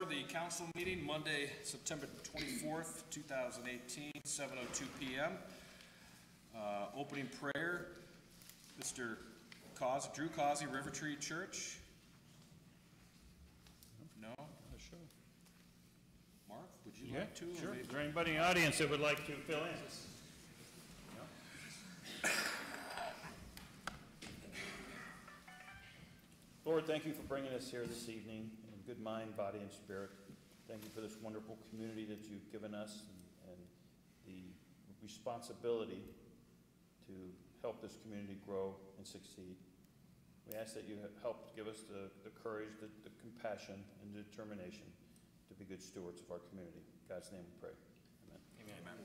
The council meeting Monday, September 24th, 2018, 7:02 p.m. Opening prayer, Mr. Drew Causey, River Tree Church. No? Sure. Mark, would you like to? Sure. Is there anybody in the audience that would like to fill in? No? Lord, thank you for bringing us here this evening in good mind, body, and spirit. Thank you for this wonderful community that you've given us and the responsibility to help this community grow and succeed. We ask that you help give us the courage, the compassion, and the determination to be good stewards of our community. In God's name we pray. Amen. Amen. Amen.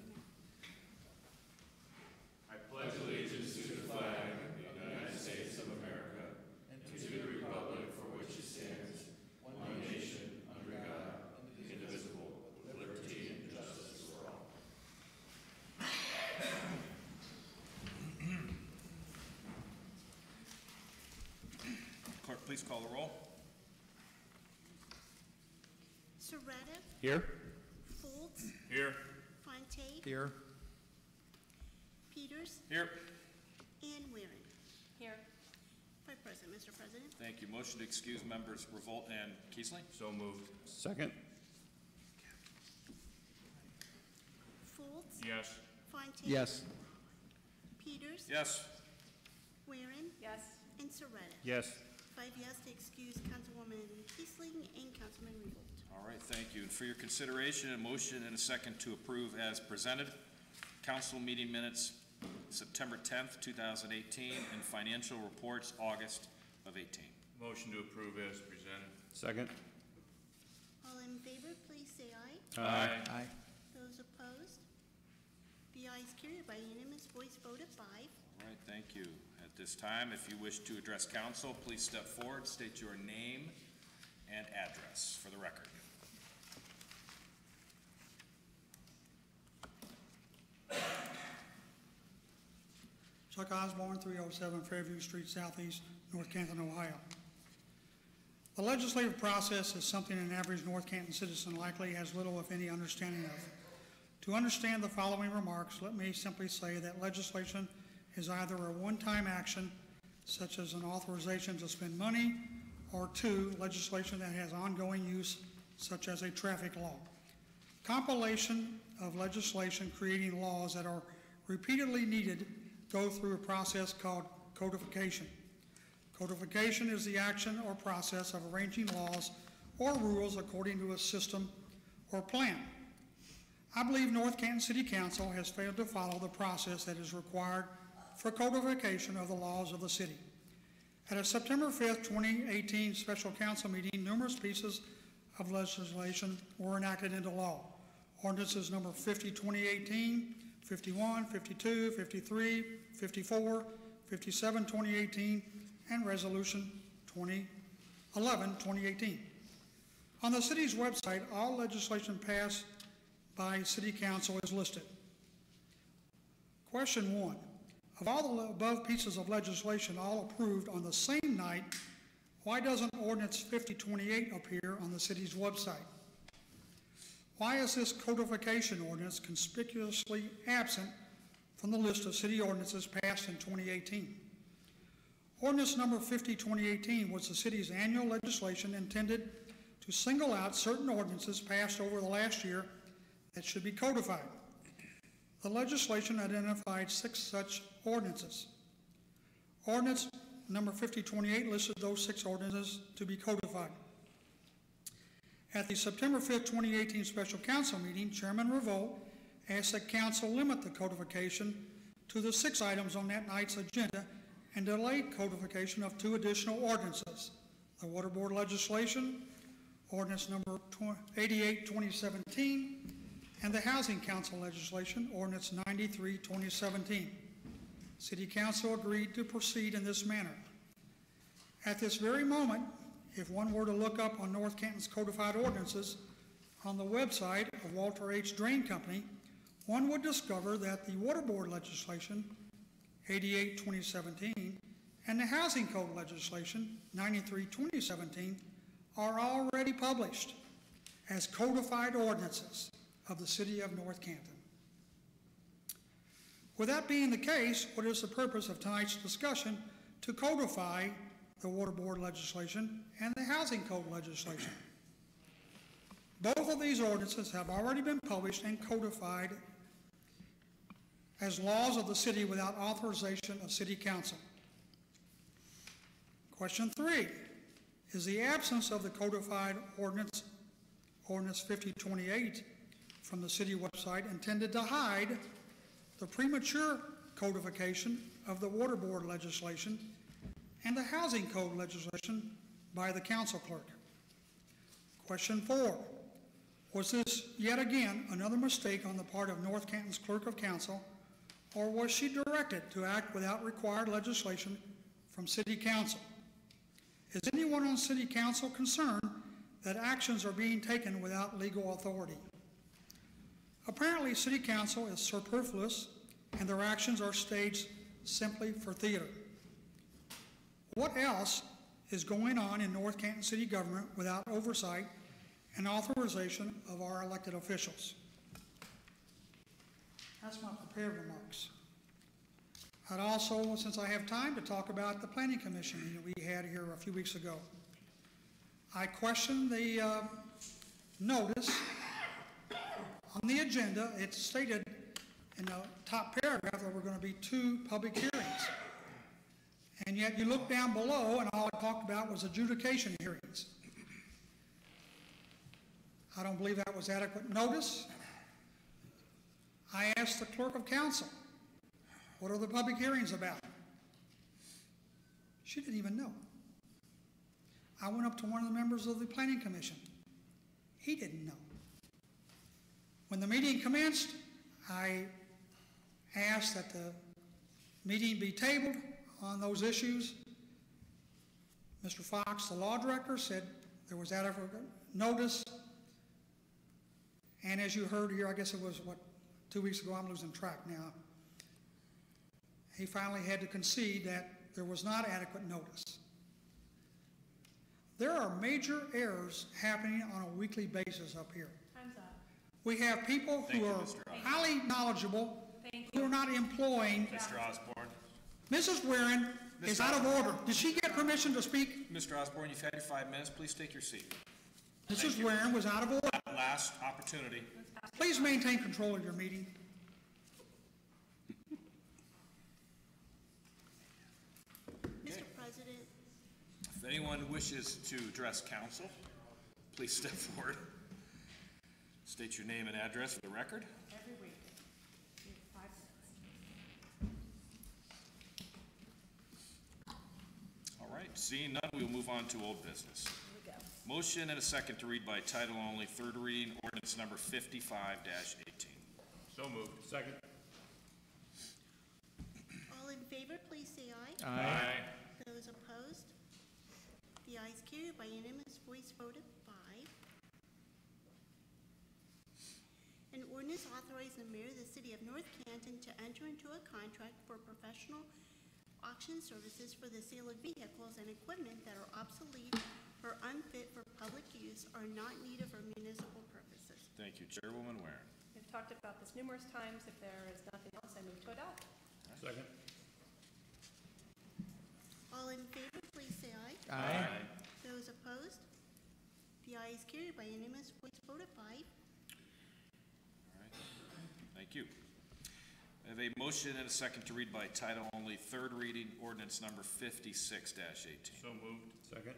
I pledge allegiance to the flag of the United States of America and to the republic for which it stands, one nation, under God, indivisible, with liberty and justice for all. Clerk, please call the roll. Soretta. Here. Foltz. Here. Fontaine. Here. Peters. Here. And Weirin. Here. By President, Mr. President. Thank you. Motion to excuse members Revolt and Kiesling. So moved. Second. Foltz. Yes. Fontaine. Yes. Peters. Yes. Weirin. Yes. And Soretta. Yes. 5 yes to excuse Councilwoman Kiesling and Councilman Revolt. All right, thank you. And for your consideration, a motion and a second to approve as presented. Council meeting minutes, September 10th, 2018, and financial reports, August of 18. Motion to approve as presented. Second. All in favor, please say aye. Aye. Aye. Those opposed? The ayes carried by unanimous voice vote of 5. All right, thank you. At this time, if you wish to address council, please step forward, state your name and address for the record. Chuck Osborne, 307 Fairview Street Southeast, North Canton, Ohio. The legislative process is something an average North Canton citizen likely has little, if any, understanding of. To understand the following remarks, let me simply say that legislation is either a one-time action, such as an authorization to spend money, or 2, legislation that has ongoing use, such as a traffic law. Compilation of legislation creating laws that are repeatedly needed go through a process called codification. Codification is the action or process of arranging laws or rules according to a system or plan. I believe North Canton City Council has failed to follow the process that is required for codification of the laws of the city. At a September 5th, 2018 special council meeting, numerous pieces of legislation were enacted into law. Ordinances number 50, 2018, 51, 52, 53, 54, 57, 2018, and resolution 11, 2018. On the city's website, all legislation passed by City Council is listed. Question 1. Of all the above pieces of legislation all approved on the same night, why doesn't Ordinance 5028 appear on the city's website? Why is this codification ordinance conspicuously absent from the list of city ordinances passed in 2018? Ordinance number 50, 2018 was the city's annual legislation intended to single out certain ordinances passed over the last year that should be codified. The legislation identified 6 such ordinances. Ordinance number 5028 listed those 6 ordinances to be codified. At the September 5th, 2018 special council meeting, Chairman Revolt asked that council limit the codification to the 6 items on that night's agenda and delay codification of 2 additional ordinances: the Water Board legislation, ordinance number 88, 2017, and the Housing Council legislation, ordinance 93, 2017. City Council agreed to proceed in this manner. At this very moment, if one were to look up on North Canton's codified ordinances on the website of Walter H. Drain Company, one would discover that the Water Board legislation, 88, 2017, and the Housing Code legislation, 93, 2017, are already published. as codified ordinances of the city of North Canton. With that being the case, what is the purpose of tonight's discussion to codify the water board legislation and the housing code legislation? Both of these ordinances have already been published and codified as laws of the city without authorization of city council. Question 3, is the absence of the codified ordinance 5028 from the city website intended to hide the premature codification of the water board legislation and the housing code legislation by the council clerk? Question 4, was this yet again another mistake on the part of North Canton's clerk of council, or was she directed to act without required legislation from city council? Is anyone on city council concerned that actions are being taken without legal authority? Apparently, city council is superfluous and their actions are staged simply for theater. What else is going on in North Canton city government without oversight and authorization of our elected officials? That's my prepared remarks. I'd also, since I have time, to talk about the planning commission meeting we had here a few weeks ago. I questioned the notice on the agenda. It stated in the top paragraph there were going to be 2 public hearings. And yet you look down below and all I talked about was adjudication hearings. I don't believe that was adequate notice. I asked the clerk of council, what are the public hearings about? She didn't even know. I went up to one of the members of the planning commission. He didn't know. When the meeting commenced, I asked that the meeting be tabled on those issues. Mr. Fox, the law director, said there was adequate notice. And as you heard here, I guess it was, 2 weeks ago, I'm losing track now. He finally had to concede that there was not adequate notice. There are major errors happening on a weekly basis up here. Time's up. We have people who are highly knowledgeable who are not employing. Mr. Osborne. Mrs. Warren is out of order. Did she get permission to speak? Mr. Osborne, you've had your 5 minutes. Please take your seat. Mrs. Warren was out of order. Last opportunity. Please maintain control of your meeting. Mr. President, If anyone wishes to address council, please step forward. State your name and address for the record. Every week. You have 5 minutes. All right, seeing none, we will move on to old business. Here we go. Motion and a second to read by title only, third reading, ordinance number 55-18. So moved. Second. all in favor, please say aye. Aye. Those opposed? The ayes carried by unanimous voice vote of 5. An ordinance authorizing the mayor of the city of North Canton to enter into a contract for professional auction services for the sale of vehicles and equipment that are obsolete or unfit for public use or not needed for municipal purposes. Thank you, Chairwoman Warren. We've talked about this numerous times. If there is nothing else, I move to adopt. Second. All in favor, please say aye. Aye. Those opposed? The ayes carried by unanimous voice vote of 5. All right, thank you. I have a motion and a second to read by title only, third reading, ordinance number 56-18. So moved. Second.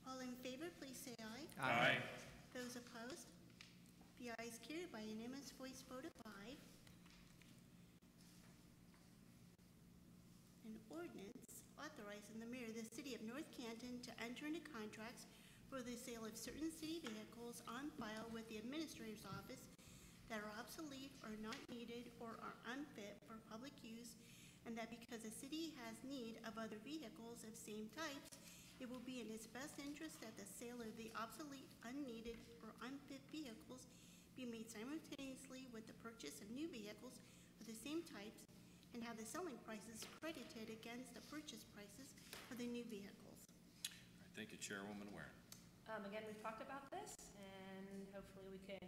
All in favor, please say aye. Aye. Those opposed? The ayes carried by unanimous voice vote of 5. An ordinance authorizing the mayor of the city of North Canton to enter into contracts for the sale of certain city vehicles on file with the administrator's office that are obsolete or not needed or are unfit for public use, and that because the city has need of other vehicles of same types, it will be in its best interest that the sale of the obsolete, unneeded, or unfit vehicles be made simultaneously with the purchase of new vehicles of the same types, and have the selling prices credited against the purchase prices of the new vehicles. All right, thank you, Chairwoman Warren. Again, we've talked about this, and hopefully we can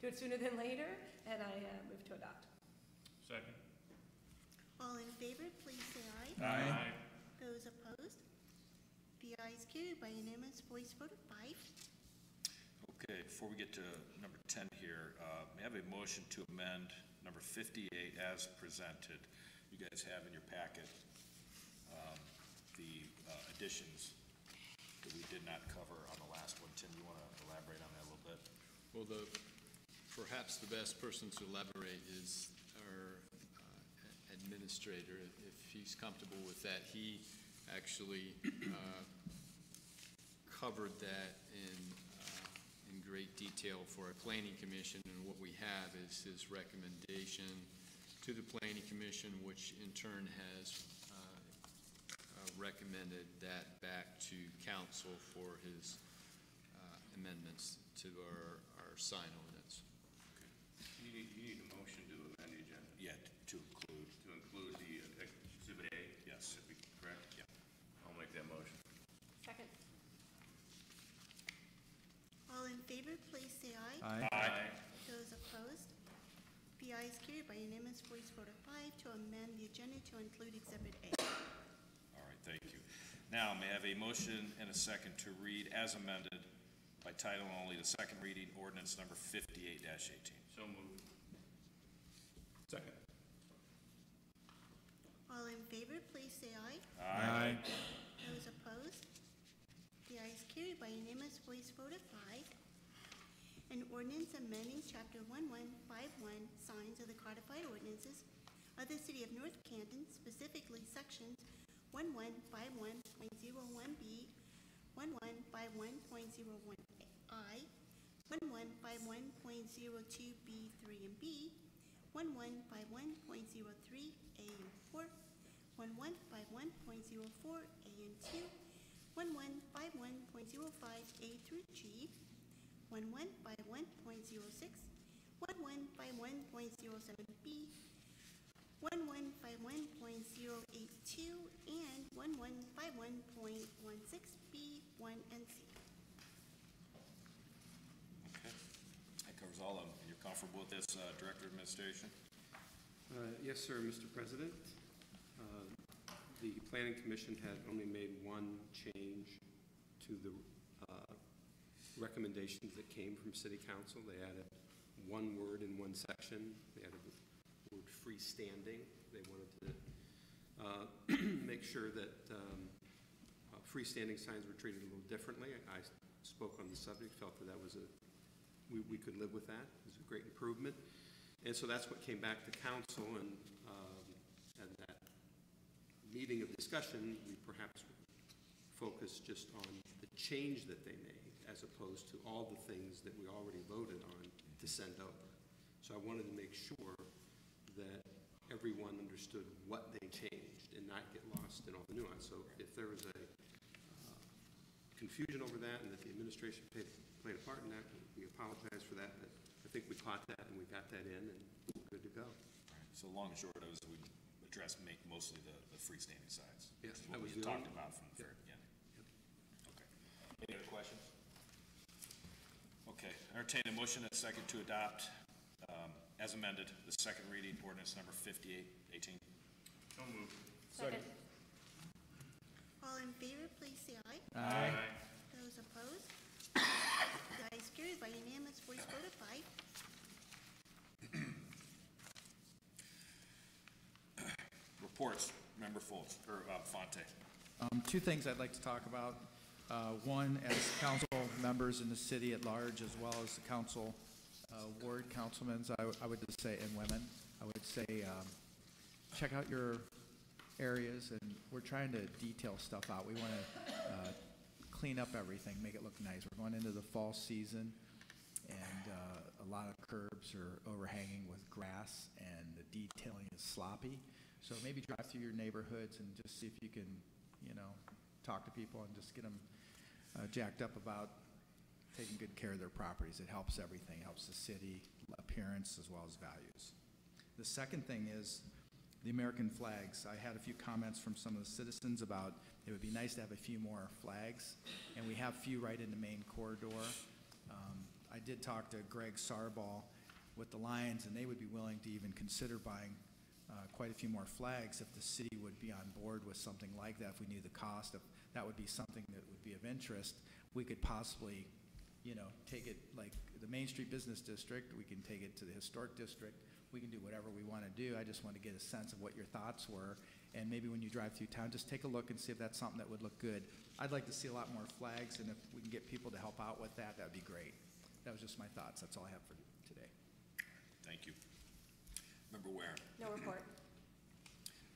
do it sooner than later, and I move to adopt. Second. All in favor, please say aye. Aye. Those opposed? The ayes carried by unanimous voice vote of 5. Okay, before we get to number 10 here, may I have a motion to amend number 58 as presented? You guys have in your packet the additions that we did not cover on the last one. Tim, you want to elaborate on that a little bit? Well, perhaps the best person to elaborate is our administrator, if he's comfortable with that. He actually covered that in great detail for our planning commission, and what we have is his recommendation to the planning commission, which in turn has recommended that back to council for his amendments to our sign ordinance. You need a motion to amend the agenda, Yeah, to include the Exhibit A? Yes. That'd be correct? Yeah. I'll make that motion. Second. All in favor, please say aye. Aye. Those opposed? The ayes carried by unanimous voice vote of 5 to amend the agenda to include Exhibit A. All right, thank you. Now, may I have a motion and a second to read as amended by title only the second reading ordinance number 58-18? So moved. Second. All in favor, please say aye. Aye. Those opposed? The ayes carried by unanimous voice vote of 5. An ordinance amending Chapter 1151, Signs of the Codified Ordinances of the City of North Canton, specifically Sections 1151.01B, 1151.01I, 1151.02B3 and B, 1151.03A and 4, 1151.04A and 2, 1151.05A through G, 1151.06, 1151.07B, 1151.082, and 1151.16B1 and C. Okay, that covers all of them. And you're comfortable with this, Director of Administration? Yes, sir, Mr. President. The Planning Commission had only made one change to the recommendations that came from City Council. They added one word in one section. They added the word freestanding. They wanted to make sure that freestanding signs were treated a little differently. I spoke on the subject, felt that was we could live with that. It was a great improvement. And so that's what came back to council, and that meeting of discussion, we perhaps focused just on the change that they made as opposed to all the things that we already voted on to send over. So I wanted to make sure that everyone understood what they changed and not get lost in all the nuance. So if there was a confusion over that and that the administration played a part in that, we apologize for that, but I think we caught that and we got that in and good to go. All right, so long and short of it is we address mostly the freestanding signs. Yes, What that was we the talked only- about from the very beginning. Okay. Any other questions? Okay, entertain a motion and a second to adopt, as amended, the second reading ordinance number 58-18. So moved. Second. All in favor, please say aye. Aye. Those opposed? The ayes carried by unanimous voice vote of 5. Reports, Member Foltz, or Fonte. Two things I'd like to talk about. One, as council members in the city at large, as well as the council, ward councilmen, I would just say, and women, I would say, check out your areas, and we're trying to detail stuff out. We want to clean up everything, make it look nice. We're going into the fall season, and a lot of curbs are overhanging with grass, and the detailing is sloppy. So maybe drive through your neighborhoods and just see if you can, talk to people and just get them jacked up about taking good care of their properties. It helps everything. It helps the city appearance as well as values. The second thing is the American flags. I had a few comments from some of the citizens about It would be nice to have a few more flags, and we have a few right in the main corridor. I did talk to Greg Sarball with the Lions, and they would be willing to even consider buying quite a few more flags if the city would be on board with something like that. If we knew the cost, if that would be something that would be of interest, we could possibly, take it like the Main Street Business District, we can take it to the Historic District, we can do whatever we want to do. I just want to get a sense of what your thoughts were, and maybe when you drive through town, just take a look and see if that's something that would look good. I'd like to see a lot more flags, and if we can get people to help out with that, that'd be great. That was just my thoughts. That's all I have for today. Thank you. Member Ware. No report.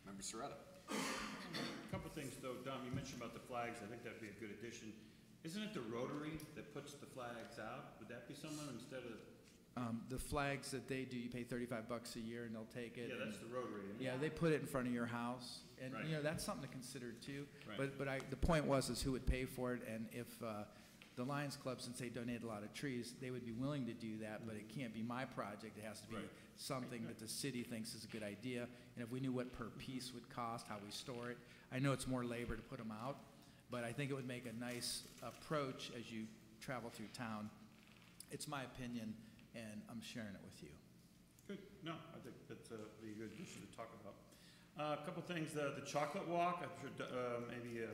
Member Serrata. A couple things though, Dom, you mentioned about the flags. I think that'd be a good addition. Isn't it the Rotary that puts the flags out? Would that be someone instead of? The flags that they do, you pay $35 a year and they'll take it. Yeah, that's the Rotary. Isn't it? Yeah, they put it in front of your house, and Right. that's something to consider too. Right. But the point was who would pay for it, and if the Lions Club, since they donate a lot of trees, they would be willing to do that, but it can't be my project. It has to be Right. something that the city thinks is a good idea. And if we knew what per piece would cost, how we store it, I know it's more labor to put them out, but I think it would make a nice approach as you travel through town. It's my opinion, and I'm sharing it with you. Good. No, I think that's be a good issue to talk about. A couple things. The chocolate walk. I'm sure maybe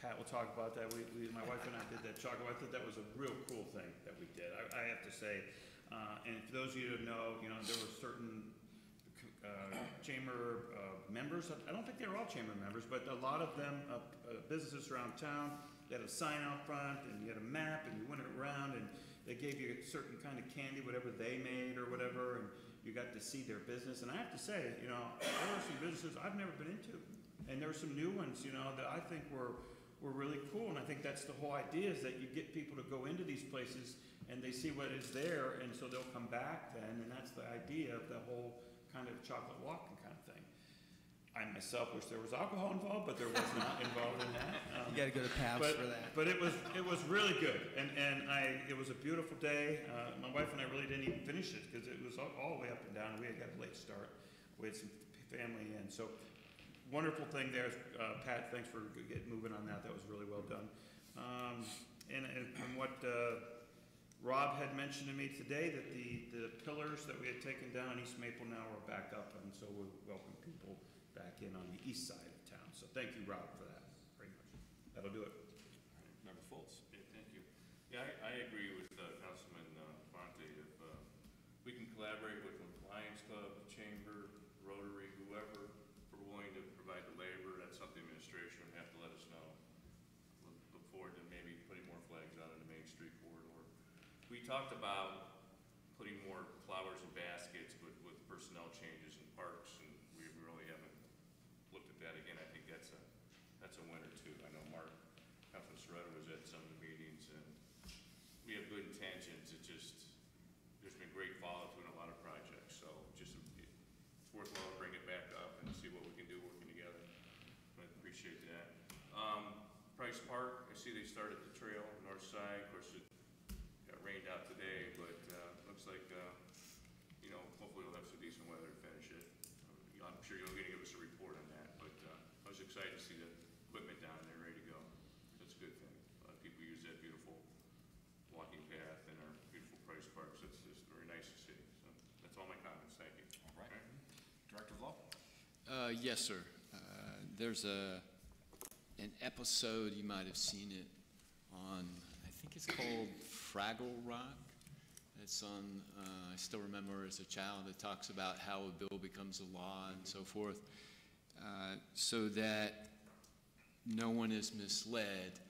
Pat will talk about that. My wife and I did that chocolate walk. I thought that was a real cool thing that we did. I have to say. And for those of you who know, there were certain chamber members. I don't think they were all chamber members, but a lot of them, businesses around town, they had a sign out front, and you had a map, and you went around, and they gave you a certain kind of candy, whatever they made or whatever, and you got to see their business. And I have to say, there were some businesses I've never been into, and there were some new ones, that I think were really cool. And I think that's the whole idea, is that you get people to go into these places and they see what is there, and so they'll come back then, and that's the idea of the whole kind of chocolate walking kind of thing. I myself wish there was alcohol involved, but there was not involved in that. You got to go to PABS for that. But it was really good, and it was a beautiful day. My wife and I really didn't even finish it because it was all the way up and down. We had got a late start. We had some family in, so wonderful thing there. Pat, thanks for getting moving on that. That was really well done. And from what Rob had mentioned to me today, that the pillars that we had taken down East Maple now are back up, and so we'll welcome people back in on the east side of town. So thank you, Rob, for that very much. That'll do it. Member Foltz. Okay, thank you. Yeah, I agree with Councilman Fonte. If we can collaborate with the Lions Club, Chamber, Rotary, whoever, if we're willing to provide the labor, that's something the administration would have to let us know. Look forward to maybe putting more flags out in the Main Street corridor. We talked about putting more flowers in baskets with personnel changes in parks, and we really haven't looked at that again. I think that's a winner too. I know Councilman Serrata was at some of the meetings, and we have good intentions. There's been great follow-up to a lot of projects, so it's worthwhile to bring it back up and see what we can do working together. I appreciate that. Price Park, I see they started the trail north side. Of course, it got rained out today, but looks like hopefully we'll have some decent weather to finish it. I'm sure you're going to give us a report on that, but I was excited to see the equipment down there ready to go. That's a good thing. A lot of people use that beautiful walking path in our beautiful Price Park, so it's very nice to see. So that's all my comments. Thank you. All right. Director of Law. Yes, sir. There's an episode, you might have seen it on, I think it's called Fraggle Rock. It's on, I still remember as a child, it talks about how a bill becomes a law and so forth. So that no one is misled,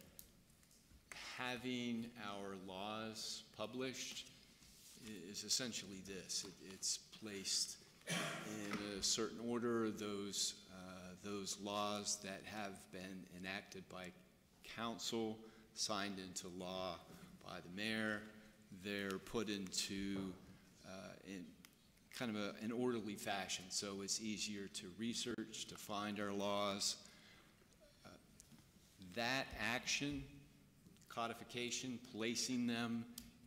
having our laws published is essentially this. It's placed in a certain order, those laws that have been enacted by council, signed into law by the mayor, they're put into in kind of an orderly fashion, so it's easier to research, to find our laws. That action, codification, placing them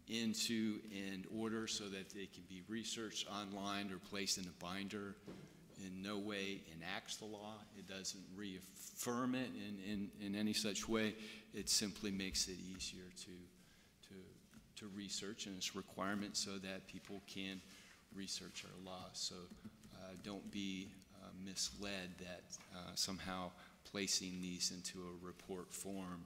into an order so that they can be researched online or placed in a binder in no way enacts the law. It doesn't reaffirm it in any such way. It simply makes it easier to research, and it's a requirement so that people can research our laws. So don't be misled that somehow placing these into a report form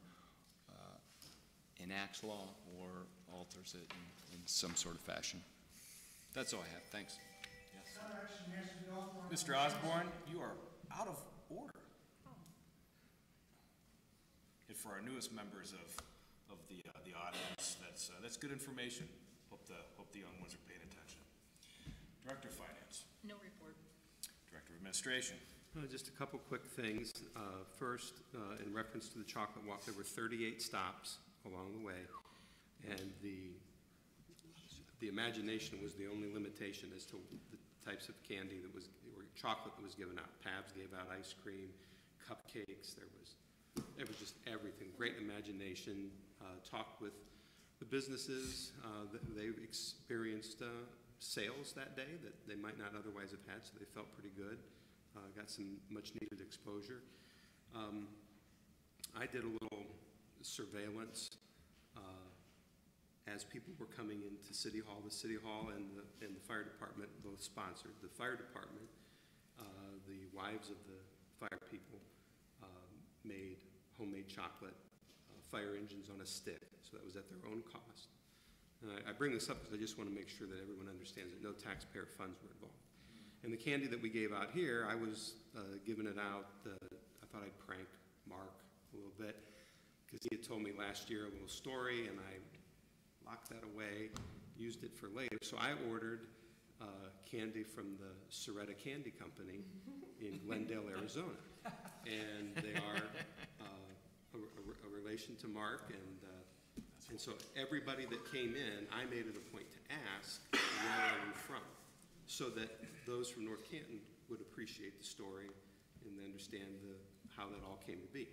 enacts law or alters it in some sort of fashion. That's all I have. Thanks. Mr. Osborne, you are out of order. And for our newest members of the audience, that's good information. Hope the young ones are paying attention. Director of Finance. No report. Director of Administration. Just a couple quick things. First, in reference to the chocolate walk, there were 38 stops along the way, and the imagination was the only limitation as to the types of candy that was, or chocolate that was given out. Pabs gave out ice cream, cupcakes. There was just everything. Great imagination. Talked with the businesses. They experienced sales that day that they might not otherwise have had, so they felt pretty good. Got some much needed exposure. I did a little surveillance as people were coming into City Hall. The City Hall and the fire department both sponsored. The fire department, the wives of the fire people made homemade chocolate fire engines on a stick, so that was at their own cost. And I bring this up because I just want to make sure that everyone understands that no taxpayer funds were involved. And the candy that we gave out here, I was giving it out. I thought I'd prank Mark a little bit because he had told me last year a little story, and I locked that away, used it for later. So I ordered candy from the Soretta Candy Company in Glendale, Arizona. And they are a relation to Mark, and so everybody that came in, I made it a point to ask, where are you from? So that those from North Canton would appreciate the story and understand how that all came to be.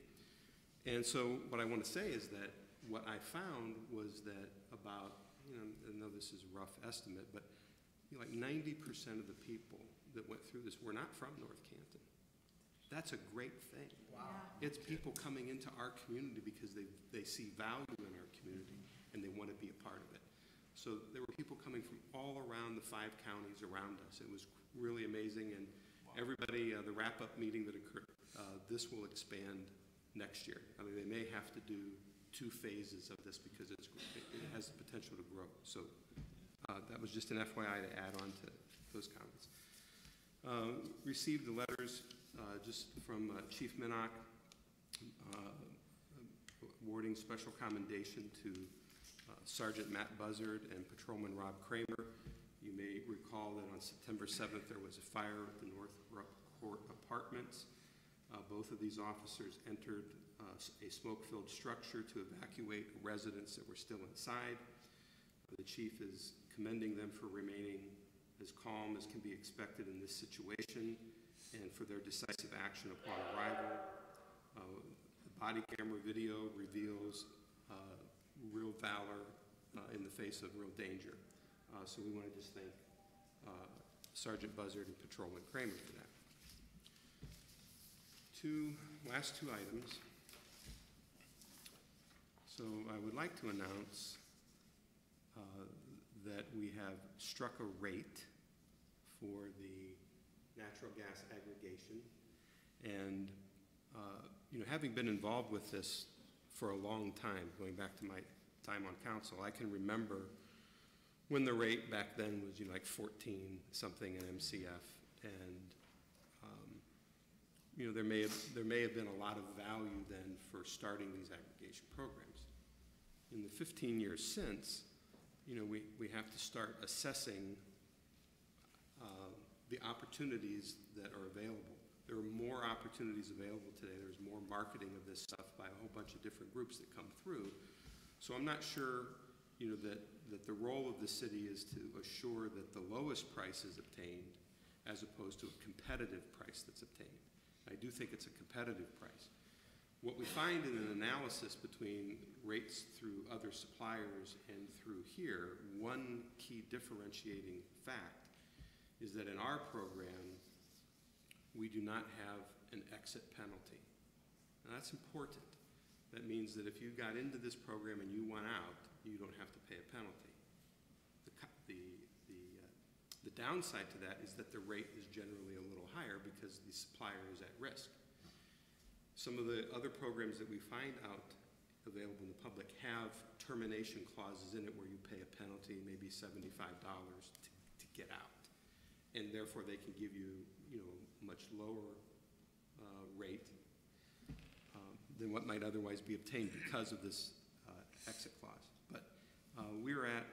And so what I want to say is that what I found was that about, I know this is a rough estimate, but like 90% of the people that went through this were not from North Canton. That's a great thing. Wow. It's people coming into our community because they see value in our community and they want to be a part of it. So there were people coming from all around the 5 counties around us. It was really amazing, and everybody, the wrap-up meeting that occurred, this will expand next year. I mean, they may have to do 2 phases of this because it has the potential to grow. So that was just an FYI to add on to those comments. Received the letters just from Chief Minnock awarding special commendation to Sergeant Matt Buzzard and Patrolman Rob Kramer. You may recall that on September 7th there was a fire at the North Court Apartments. Both of these officers entered a smoke-filled structure to evacuate residents that were still inside. The chief is commending them for remaining as calm as can be expected in this situation and for their decisive action upon arrival. The body camera video reveals real valor in the face of real danger. So we want to just thank Sergeant Buzzard and Patrolman Kramer for that. Last two items. So I would like to announce that we have struck a rate for the natural gas aggregation. And having been involved with this for a long time, going back to my time on council, I can remember when the rate back then was like 14 something in MCF, and there may have been a lot of value then for starting these aggregation programs. In the 15 years since, we have to start assessing the opportunities that are available. There are more opportunities available today. There's more marketing of this stuff by a whole bunch of different groups that come through. So I'm not sure, that the role of the city is to assure that the lowest price is obtained as opposed to a competitive price that's obtained. I do think it's a competitive price. What we find in an analysis between rates through other suppliers and through here, one key differentiating fact is that in our program, we do not have an exit penalty. Now, that's important. That means that if you got into this program and you went out, you don't have to pay a penalty. The downside to that is that the rate is generally a little higher because the supplier is at risk. Some of the other programs that we find out available in the public have termination clauses in it where you pay a penalty, maybe $75 to get out. And therefore they can give you, much lower rate than what might otherwise be obtained because of this exit clause. But we're at,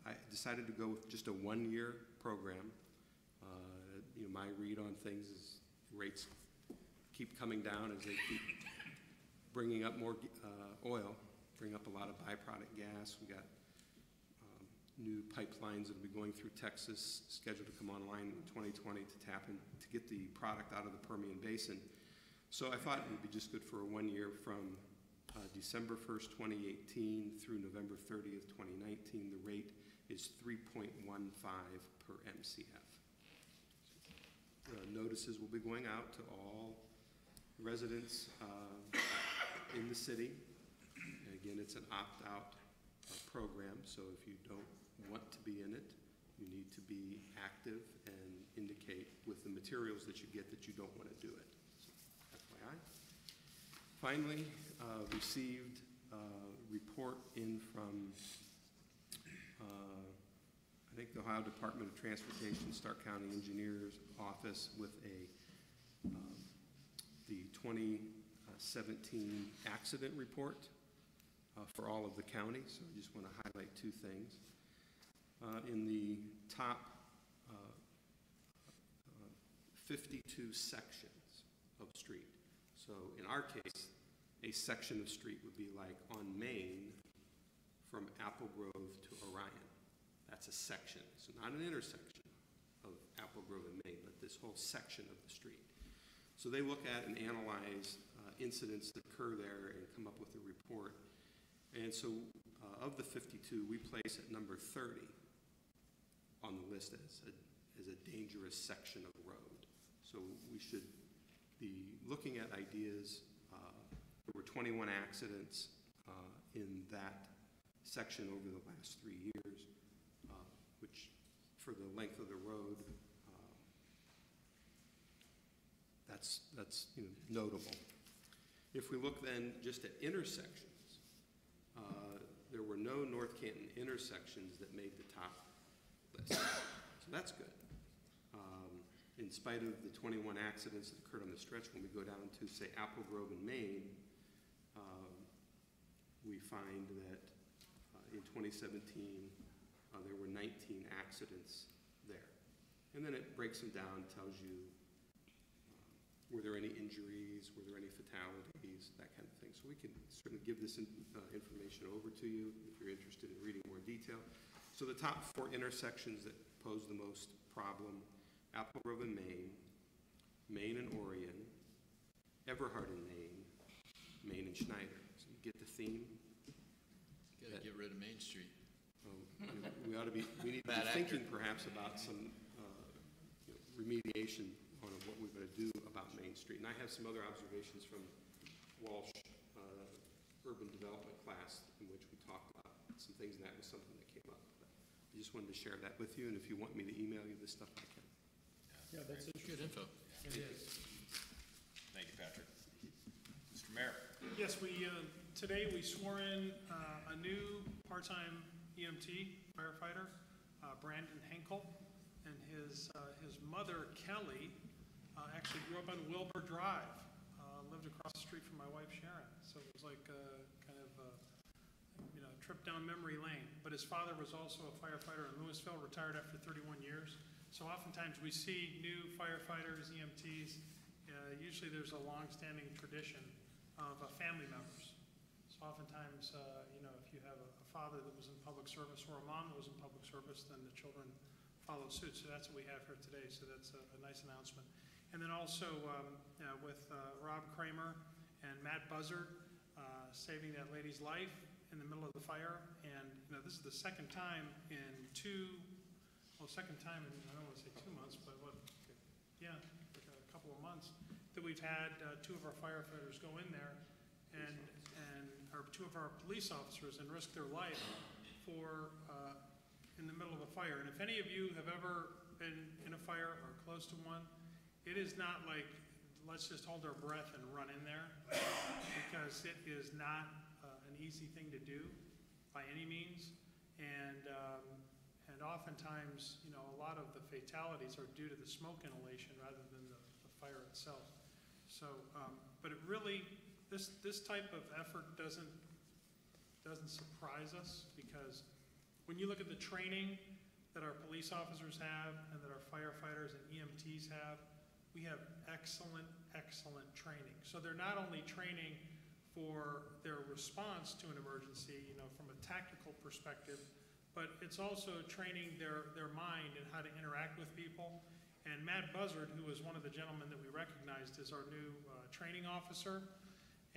I decided to go with just a one-year program. My read on things is rates keep coming down as they keep bringing up more oil, bring up a lot of byproduct gas. We got new pipelines that will be going through Texas, scheduled to come online in 2020 to tap in, to get the product out of the Permian Basin. So I thought it would be just good for a 1 year from December 1st, 2018 through November 30th, 2019. The rate is 3.15 per MCF. Notices will be going out to all residents in the city. And again, it's an opt-out program, so if you don't want to be in it, you need to be active and indicate with the materials that you get that you don't want to do it. So, FYI. Finally, received a report in from I think the Ohio Department of Transportation, Stark County Engineers Office with the 2017 accident report for all of the counties. So I just want to highlight two things. In the top 52 sections of street. So in our case, a section of street would be like on Main from Apple Grove to Orion. That's a section. So not an intersection of Apple Grove and Main, but this whole section of the street. So they look at and analyze incidents that occur there and come up with a report. And so of the 52, we place at number 30 on the list as a dangerous section of road. So we should be looking at ideas. There were 21 accidents in that section over the last 3 years, which for the length of the road, that's notable. If we look then just at intersections, there were no North Canton intersections that made the top list. So that's good. In spite of the 21 accidents that occurred on the stretch, when we go down to, say, Apple Grove and Main, we find that in 2017, there were 19 accidents there. And then it breaks them down, tells you were there any injuries, were there any fatalities, that kind of thing. So we can certainly give this information over to you if you're interested in reading more detail. So the top 4 intersections that pose the most problem: Apple Grove and Main, Main and Orion, Everhart and Main and Schneider. So you get the theme. Got to get rid of Main Street. We need to be thinking perhaps about some remediation on what we're going to do about Main Street. And I have some other observations from Walsh urban development class in which we talked about some things, and that was something that came up. But I just wanted to share that with you, and if you want me to email you this stuff, I can. Yeah, that's Good info. It is. Thank you, Patrick. Mr. Mayor. Yes, today we swore in a new part-time EMT firefighter, Brandon Henkel, and his mother, Kelly, actually grew up on Wilbur Drive, lived across the street from my wife, Sharon. So it was like kind of a trip down memory lane. But his father was also a firefighter in Louisville, retired after 31 years. So oftentimes we see new firefighters, EMTs. Usually there's a long-standing tradition of family members. So oftentimes, if you have a father that was in public service or a mom that was in public service, then the children follow suit. So that's what we have here today. So that's a nice announcement. And then also with Rob Kramer and Matt Buzzard saving that lady's life in the middle of the fire. And this is the second time in second time in, I don't want to say 2 months, but what? Yeah, couple of months that we've had two of our firefighters go in there or two of our police officers and risk their life for in the middle of a fire. And if any of you have ever been in a fire or close to one, it is not like, let's just hold our breath and run in there, because it is not an easy thing to do by any means. And oftentimes, you know, a lot of the fatalities are due to the smoke inhalation rather than the fire itself. So, but it really, this type of effort doesn't surprise us, because when you look at the training that our police officers have and that our firefighters and EMTs have, we have excellent, excellent training. So they're not only training for their response to an emergency, you know, from a tactical perspective, but it's also training their mind and how to interact with people. And Matt Buzzard, who was one of the gentlemen that we recognized, is our new training officer.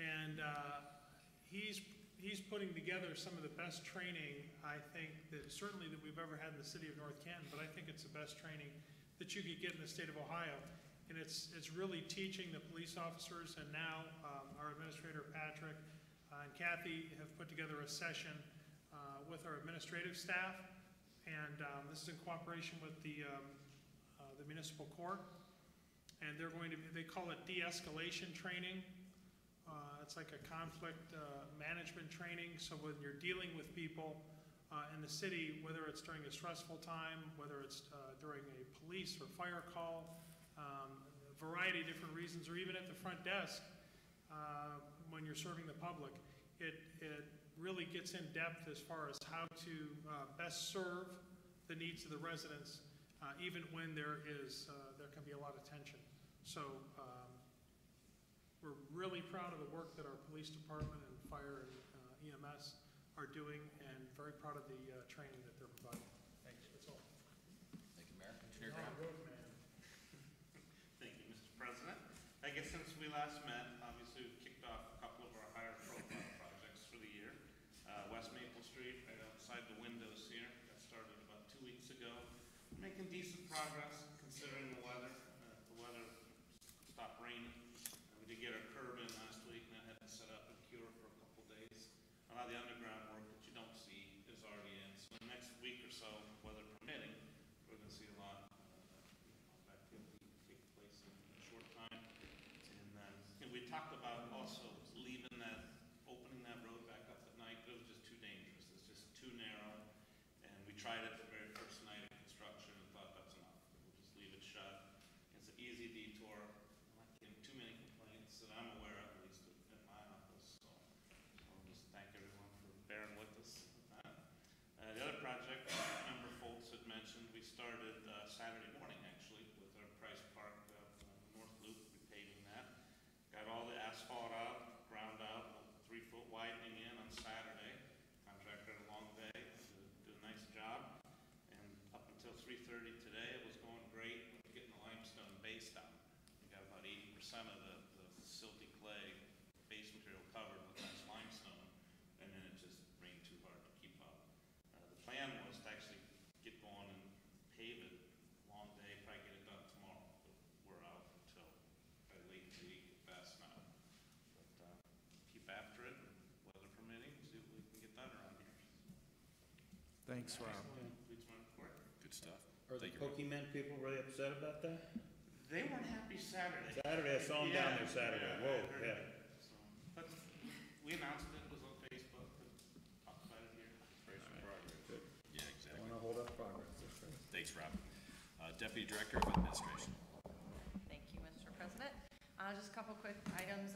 And he's putting together some of the best training, I think, that certainly that we've ever had in the city of North Canton, but I think it's the best training that you could get in the state of Ohio. And it's really teaching the police officers, and now our administrator, Patrick, and Kathy have put together a session with our administrative staff, and this is in cooperation with the municipal court, and they're going to, they call it de-escalation training. It's like a conflict management training. So when you're dealing with people in the city, whether it's during a stressful time, whether it's during a police or fire call, a variety of different reasons, or even at the front desk when you're serving the public, it really gets in depth as far as how to best serve the needs of the residents, even when there can be a lot of tension. So we're really proud of the work that our police department and fire and EMS are doing, and very proud of the training that they're providing. Thanks. That's all. Thank you, Mayor. Engineer Graham. Thank you, Mr. President. I guess since we last met, obviously we've kicked off a couple of our higher profile projects for the year. West Maple Street, right outside the windows here, got started about 2 weeks ago. Making decent progress considering the weather. The weather stopped raining. We did get our curb in last week, and that had to set up and cure for a couple days. A lot of the underground work that you don't see is already in. So the next week or so, weather permitting, we're going to see a lot of activity take place in a short time. And we talked about also leaving that, opening that road back up at night, but it was just too dangerous. It's just too narrow. And we tried it the very first night of construction and thought that's enough. We'll just leave it shut. It's an easy detour. I'm not getting too many complaints that I'm aware of, at least at my office. So I'll just thank everyone for bearing with us with that. The other project, Member Foltz had mentioned, we started Saturday morning actually with our Price Park North Loop, repaving that. Got all the asphalt out, ground out, 3-foot widening in on Saturday. Contractor had a long day, did a nice job. And up until 3:30 today, it was going great. We're getting the limestone base down. We got about 80% of the silty clay base material covered with nice limestone, and then it just rained too hard to keep up. The plan was to actually get going and pave it. Long day, probably get it done tomorrow. But we're out until probably late in the week, fast now. But keep after it, weather permitting, see what we can get done around here. Thanks, Rob. Please, my report. Good stuff. Are the Thank you. Pokemon people really upset about that? They weren't happy Saturday. Saturday, I saw them down there Saturday. Yeah, Whoa, I heard yeah. that. So, but we announced it, was on Facebook, and talked about it here. Good. Yeah, I exactly. want to hold up progress. That's right. Thanks, Rob. Deputy Director of Administration. Thank you, Mr. President. Just a couple quick items.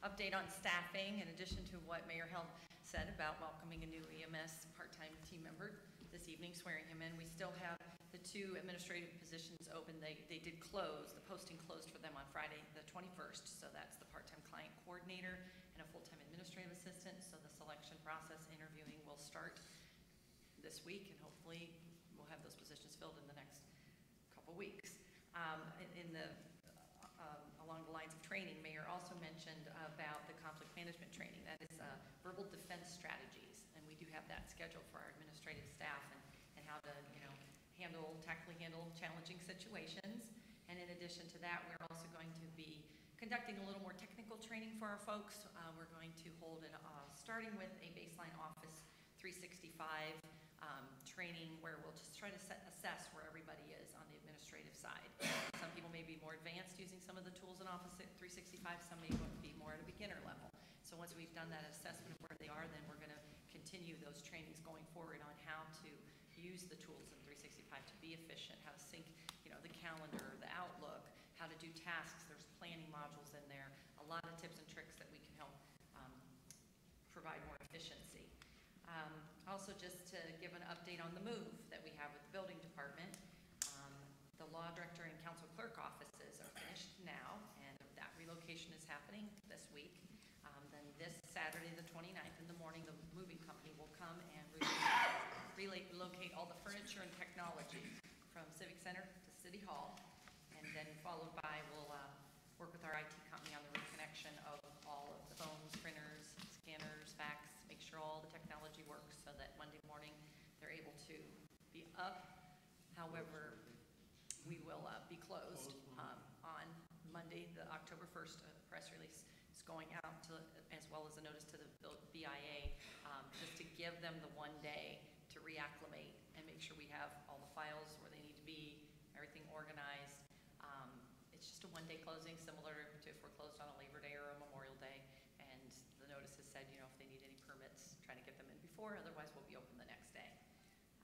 Update on staffing, in addition to what Mayor Held said about welcoming a new EMS part-time team member this evening, swearing him in. We still have the 2 administrative positions open. They did close. The posting closed for them on Friday the 21st. So that's the part-time client coordinator and a full-time administrative assistant. So the selection process, interviewing will start this week, and hopefully we'll have those positions filled in the next couple weeks. Along the lines of training, Mayor also mentioned about the conflict management training. That is verbal defense strategies, and we do have that scheduled for our administrative staff, and how to, tactfully handle challenging situations. And in addition to that, we're also going to be conducting a little more technical training for our folks. We're going to hold starting with a baseline Office 365 training where we'll just try to assess where everybody is on the administrative side. Some people may be more advanced using some of the tools in Office 365, some may be more at a beginner level. So once we've done that assessment of where they are, then we're going to continue those trainings going forward on how to use the tools in 365 to be efficient, how to sync, the calendar, the Outlook, how to do tasks. There's planning modules in there, a lot of tips and tricks that we can help provide more efficiency. Also, just to give an update on the move that we have with the building department, the law director and council clerk offices are finished now, and that relocation is happening this week. Then this Saturday, the 29th in the morning, the moving company will come and relocate all the furniture and technology from Civic Center to City Hall, and then followed by we'll work with our IT company on the reconnection of all of the phones, printers, scanners, fax, make sure all the technology works so that Monday morning they're able to be up. However, we will be closed on Monday, the October 1st. A press release is going out as well as a notice to the BIA, just to give them the one day to reacclimate and make sure we have all the files where they need to be, everything organized. It's just a one-day closing, similar to if we're closed on a Labor Day or a Memorial Day. And the notice has said, if they need any permits, try to get them in before, otherwise we'll be open the next day.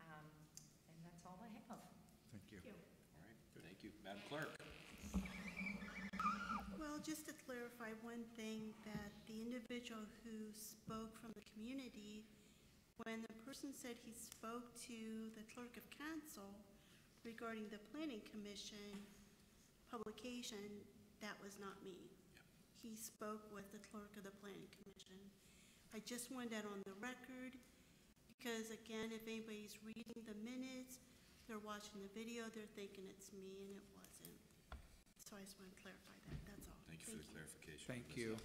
And that's all I have. Thank you. All right, thank you. Madam Clerk. Well, just to clarify one thing, that the individual who spoke from the community, when the person said he spoke to the clerk of council regarding the planning commission publication, that was not me. Yep. He spoke with the clerk of the planning commission. I just wanted that on the record because, again, if anybody's reading the minutes, they're watching the video, they're thinking it's me, and it wasn't. So I just want to clarify that. That's all. Thank you for the clarification. Thank you.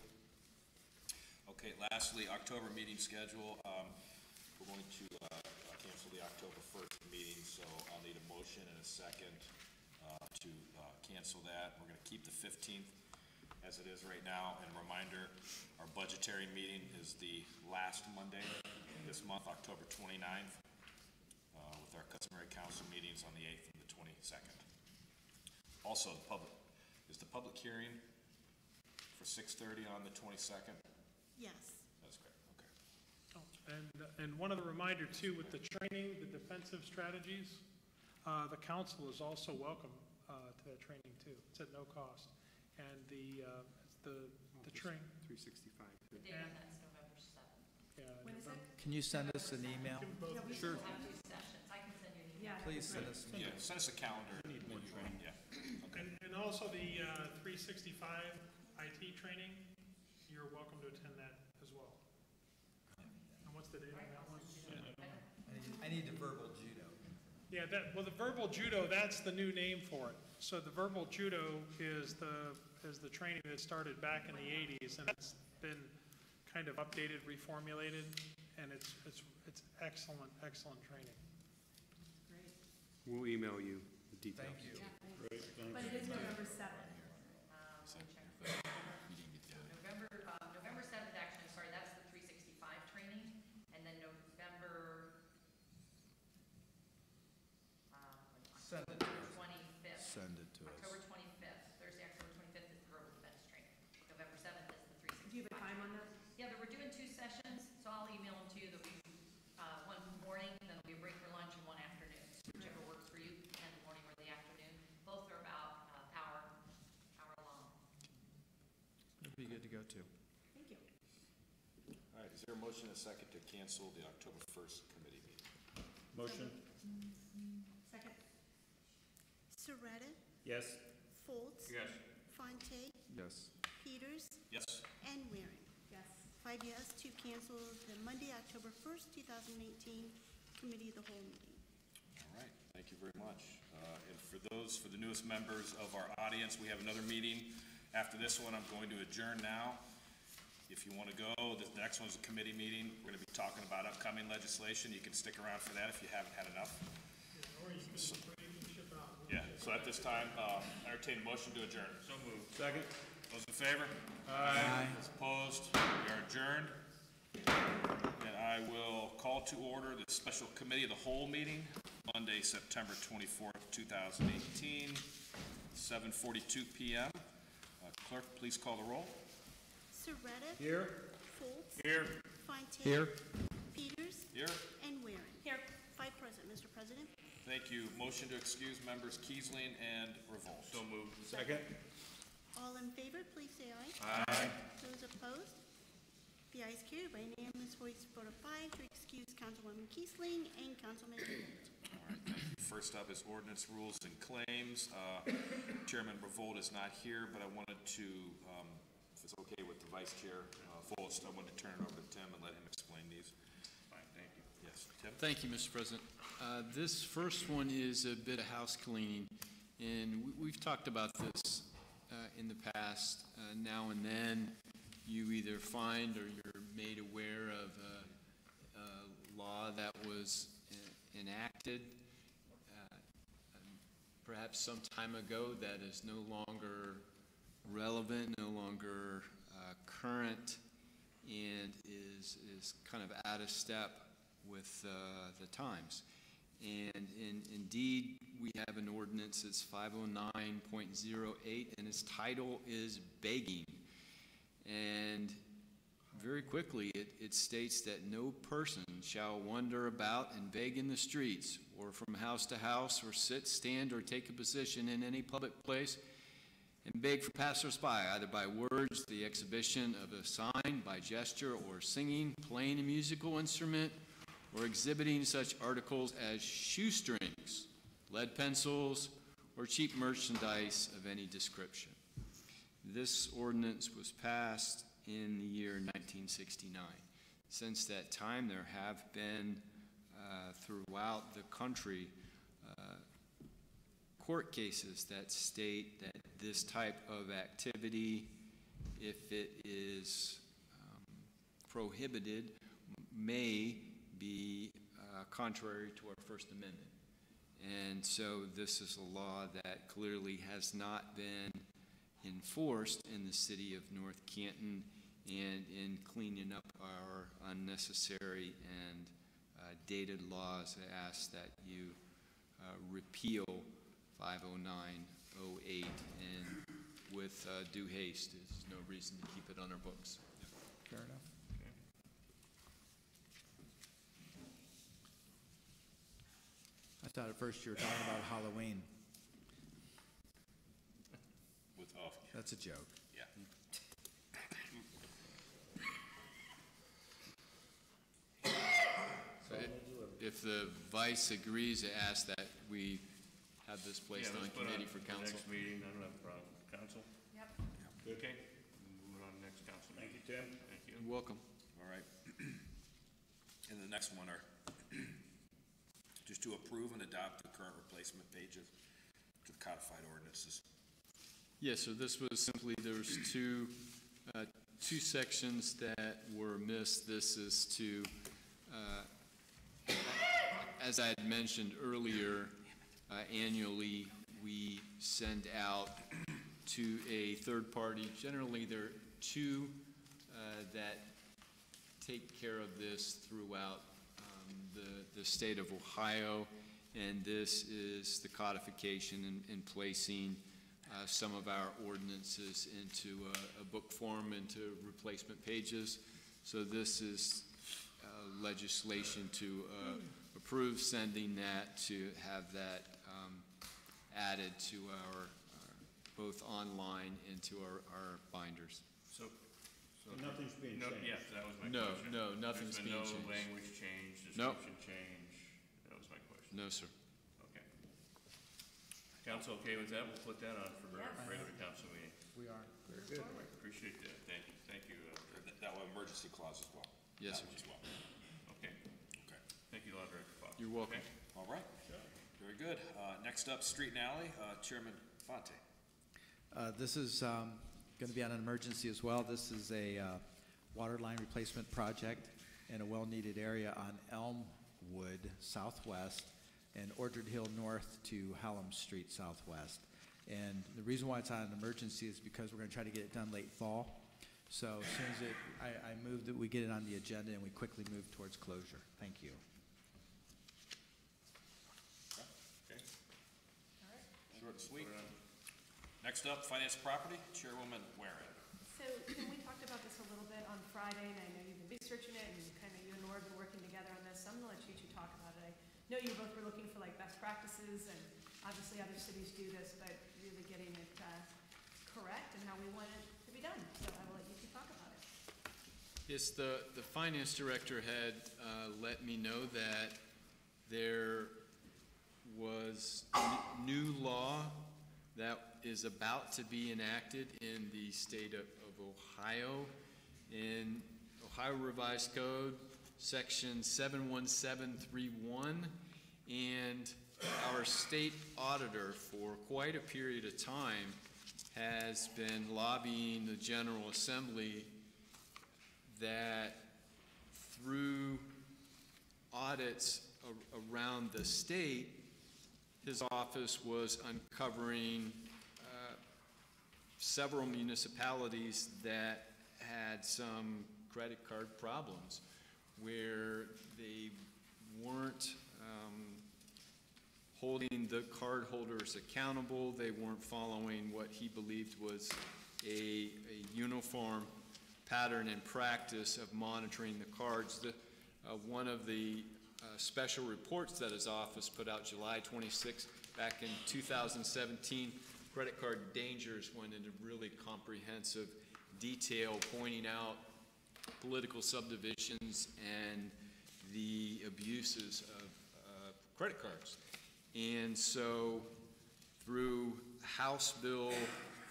Okay, lastly, October meeting schedule. We're going to cancel the October 1st meeting, so I'll need a motion and a second to cancel that. We're going to keep the 15th as it is right now. And a reminder, our budgetary meeting is the last Monday this month, October 29th, with our customary council meetings on the 8th and the 22nd. Also, is the public hearing for 6:30 on the 22nd? Yes. That's great, okay. And one other reminder too, with the training, the defensive strategies, the council is also welcome to that training too. It's at no cost. And the training. 365. The date on that's November 7th. Yeah, When is it? Can you send us an email? Yeah, we Sure. We'll have 2 sessions. I can send you an email. Yeah. Please send us an Yeah, send us a calendar. Need more training. Yeah, okay. And also the 365 IT training, you're welcome to attend that as well. And what's the date on that one? I need the verbal judo. Yeah, well, the verbal judo, that's the new name for it. So the verbal judo is the training that started back in the 80s, and it's been kind of updated, reformulated, and it's excellent, excellent training. Great. We'll email you the details. Thank you. But it is November 7th. November 7th, actually, sorry, that's the 365 training, and then November Send it to us. 25th. Send it to us. October 25th, Thursday, October 25th is the verbal defense training. November 7th is the 365. Do you have a time on that? Yeah, we're doing 2 sessions, so I'll email them to you. There'll be one morning, then there'll be a break for lunch, and one afternoon. Whichever works for you, and the morning or the afternoon. Both are about hour long. It'd be good to go to. Thank you. All right, is there a motion and a second to cancel the October 1st committee meeting? Motion? Second. Soretta, Yes. Foltz, Yes. Fonte, Yes. Peters, Yes. and Waring. Yes. 5 yes to cancel the Monday, October 1st, 2018 Committee of the Whole meeting. All right, thank you very much. And for the newest members of our audience, we have another meeting. After this one, I'm going to adjourn now. If you want to go, the next one's a committee meeting. We're going to be talking about upcoming legislation. You can stick around for that if you haven't had enough. Or you can ship out. Yeah, so at this time, entertain a motion to adjourn. So moved. Second? Those in favor? Aye. Those opposed? We are adjourned. And I will call to order the special committee of the whole meeting, Monday, September 24th, 2018, 7:42 p.m. Clerk, please call the roll. Surratt. Here. Foltz. Here. Fontaine. Here. Peters. Here. And Waring. Here. 5 present, Mr. President. Thank you. Motion to excuse members Kiesling and Revolt. So moved. Second? All in favor, please say aye. Aye. Those opposed? The ayes carried by unanimous voice vote of 5 to excuse Councilwoman Kiesling and Councilman Revolt. All right, thank you. First up is ordinance, rules, and claims. Chairman Revolt is not here, but I wanted to, if it's okay with the Vice Chair Volz, I wanted to turn it over to Tim and let him explain these. Fine, thank you. Yes, Tim? Thank you, Mr. President. This first one is a bit of house cleaning, and we've talked about this in the past. Now and then, you either find or you're made aware of a law that was enacted perhaps some time ago that is no longer relevant, no longer current, and is kind of out of step with the times. And indeed, we have an ordinance that's 509.08, and its title is begging. And very quickly, it states that no person shall wander about and beg in the streets, or from house to house, or sit, stand, or take a position in any public place, and beg for passers-by, either by words, the exhibition of a sign, by gesture, or singing, playing a musical instrument, or exhibiting such articles as shoestrings, lead pencils, or cheap merchandise of any description. This ordinance was passed in the year 1969. Since that time, there have been throughout the country court cases that state that this type of activity, if it is prohibited, may be contrary to our First Amendment. And so this is a law that clearly has not been enforced in the city of North Canton, and in cleaning up our unnecessary and dated laws, I ask that you repeal 50908, and with due haste. There's no reason to keep it on our books. Fair enough. I thought at first you were talking about Halloween. That's a joke. Yeah. So if the vice agrees, I ask that we have this placed on committee for council. Next meeting, I don't have a problem. Council? Yep. Okay. Moving on to next council meeting. Thank you, Tim. Thank you. You're welcome. All right. And the next one are just to approve and adopt the current replacement pages to the codified ordinances. Yes, so this was simply, there was two sections that were missed. This is to, as I had mentioned earlier, annually we send out to a third party. Generally, there are two that take care of this throughout the state of Ohio, and this is the codification and placing some of our ordinances into a book form, into replacement pages. So this is legislation to approve sending that, to have that added to our both online and to our binders. So Nothing's being changed. Yes, that was my No, question. no, nothing's being There's changed. been no language change, Nope. description change. That was my question. No, sir. Okay. Council okay with that? We'll put that on for our regular council meeting. We are. Very good. Appreciate that. Thank you. Thank you. That one, emergency clause as well. Yes, That sir. one as well. Okay. Okay. Thank you, Law Director Fox. You're welcome. Okay. All right. Very good. Next up, street and alley, Chairman Fonte. This is going to be on an emergency as well. This is a water line replacement project in a well-needed area on Elmwood Southwest. and Orchard Hill North to Hallam Street Southwest. And the reason why it's not an emergency is because we're going to try to get it done late fall. So as soon as I move that we get it on the agenda and we quickly move towards closure. Thank you. Okay. Short and sweet. Next up, Finance Property, Chairwoman Waring. So, we talked about this a little bit on Friday, and I know you've been researching it, and kind of you and Laura have been working together on this, so I'm gonna let you two talk about it. I know you both were looking for like best practices, and obviously other cities do this, but really getting it correct and how we want it to be done. So I will let you two talk about it. Yes, the finance director had let me know that there was new law that is about to be enacted in the state of Ohio. In Ohio Revised Code, section 71731, and our state auditor for quite a period of time has been lobbying the General Assembly that through audits around the state, his office was uncovering several municipalities that had some credit card problems where they weren't holding the card holders accountable. They weren't following what he believed was a uniform pattern and practice of monitoring the cards. One of the special reports that his office put out July 26 back in 2017, Credit Card Dangers, went into really comprehensive detail pointing out political subdivisions and the abuses of credit cards. And so through House Bill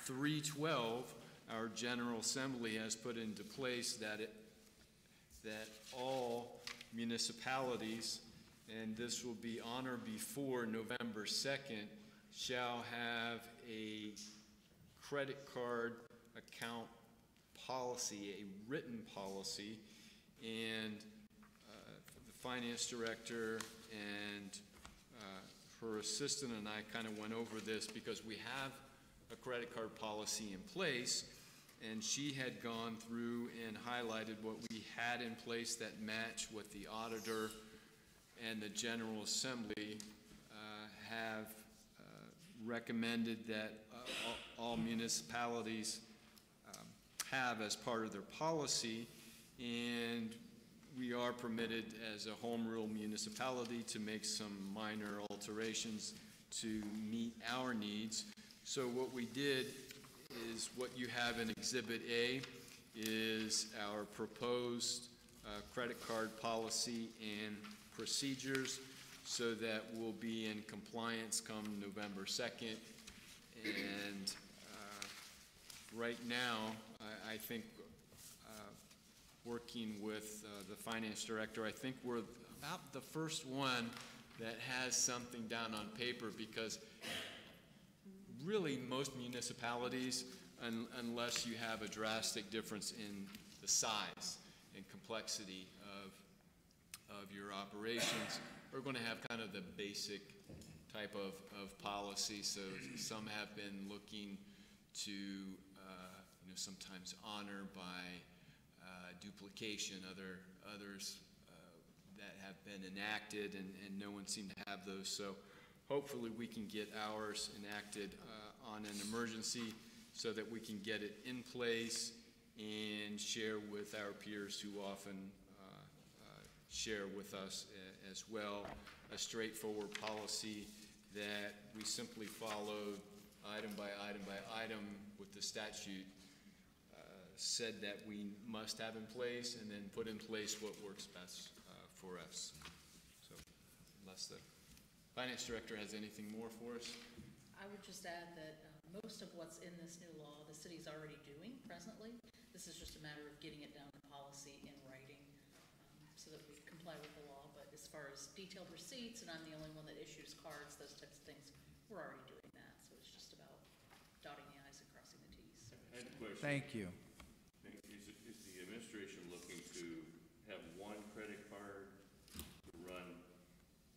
312, our General Assembly has put into place that all municipalities, and this will be on or before November 2nd, shall have a credit card account policy, a written policy, and the finance director and her assistant and I kind of went over this because we have a credit card policy in place, and she had gone through and highlighted what we had in place that matched what the auditor and the General Assembly have recommended that all municipalities have as part of their policy. And we are permitted as a home rule municipality to make some minor alterations to meet our needs. So what we did is what you have in Exhibit A is our proposed credit card policy and procedures so that we'll be in compliance come November 2nd. And right now, I think working with the finance director, I think we're about the first one that has something down on paper, because really most municipalities, unless you have a drastic difference in the size and complexity of your operations, are going to have kind of the basic type of policy. So some have been looking to sometimes honor by duplication, others that have been enacted, and no one seemed to have those. So hopefully we can get ours enacted on an emergency so that we can get it in place and share with our peers who often share with us as well a straightforward policy that we simply followed item by item by item with the statute said that we must have in place, and then put in place what works best for us. So unless the finance director has anything more for us. I would just add that most of what's in this new law, the city's already doing presently. This is just a matter of getting it down to policy in writing so that we comply with the law. But as far as detailed receipts, and I'm the only one that issues cards, those types of things, we're already doing that. So it's just about dotting the i's and crossing the t's. I had a question. Thank you. Is the administration looking to have one credit card to run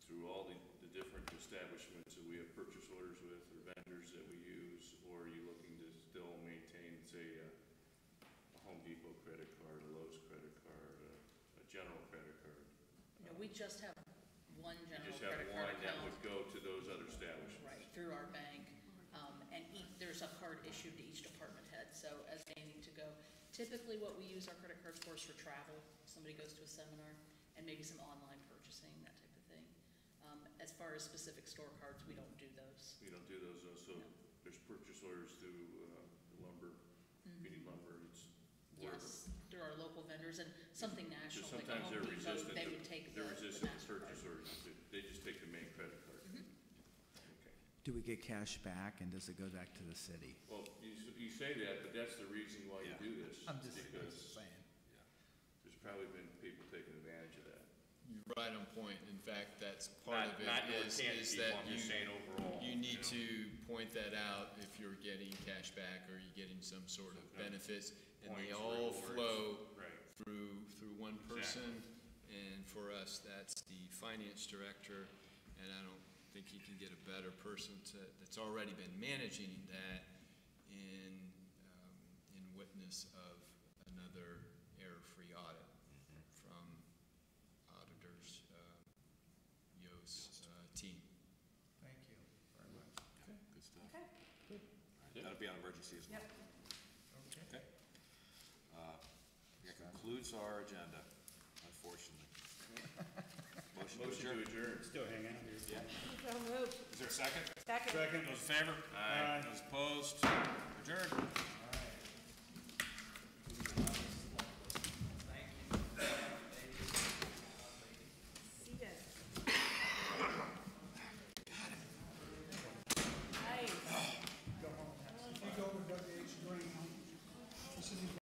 through all the different establishments that we have purchase orders with, or vendors that we use, or are you looking to still maintain, say, a Home Depot credit card, a Lowe's credit card, a general credit card? No, we just have one You general just have credit card one that account. would go to those other establishments? Right, through our bank, and there's a card issued to each department head, so as they need to go. Typically, what we use our credit cards for is for travel, somebody goes to a seminar, and maybe some online purchasing, that type of thing. As far as specific store cards, we don't do those. You don't do those, though, so No. there's purchase orders through lumber, feeding lumber, it's wherever. Yes, through our local vendors, and something national, like a Sometimes Home they're Depot, resistant, they would take the they're resistant to MasterCard. purchase orders, they just take the main credit card. Okay. Do we get cash back, and does it go back to the city? Well, you say that, but that's the reason why you do this. I'm just Because saying. there's probably been people taking advantage of that. You're right on point. In fact, that's part of it Not where it is can't be, that I'm just saying overall. you need to point that out if you're getting cash back or you're getting some sort of benefits. And they Points, all rewards. flow Right. through one person. And for us, that's the finance director. And I don't think you can get a better person that's already been managing that in witness of another error-free audit from auditors, Yo's team. Thank you very much. Good stuff. Okay. All right, that'll be on emergency as well. Yep. Okay. That concludes our agenda, unfortunately. Motion to adjourn. adjourn. Still hang out here. Yeah. So moved. Is there a second? Second. Those in favor? Aye. Those opposed? Adjourned.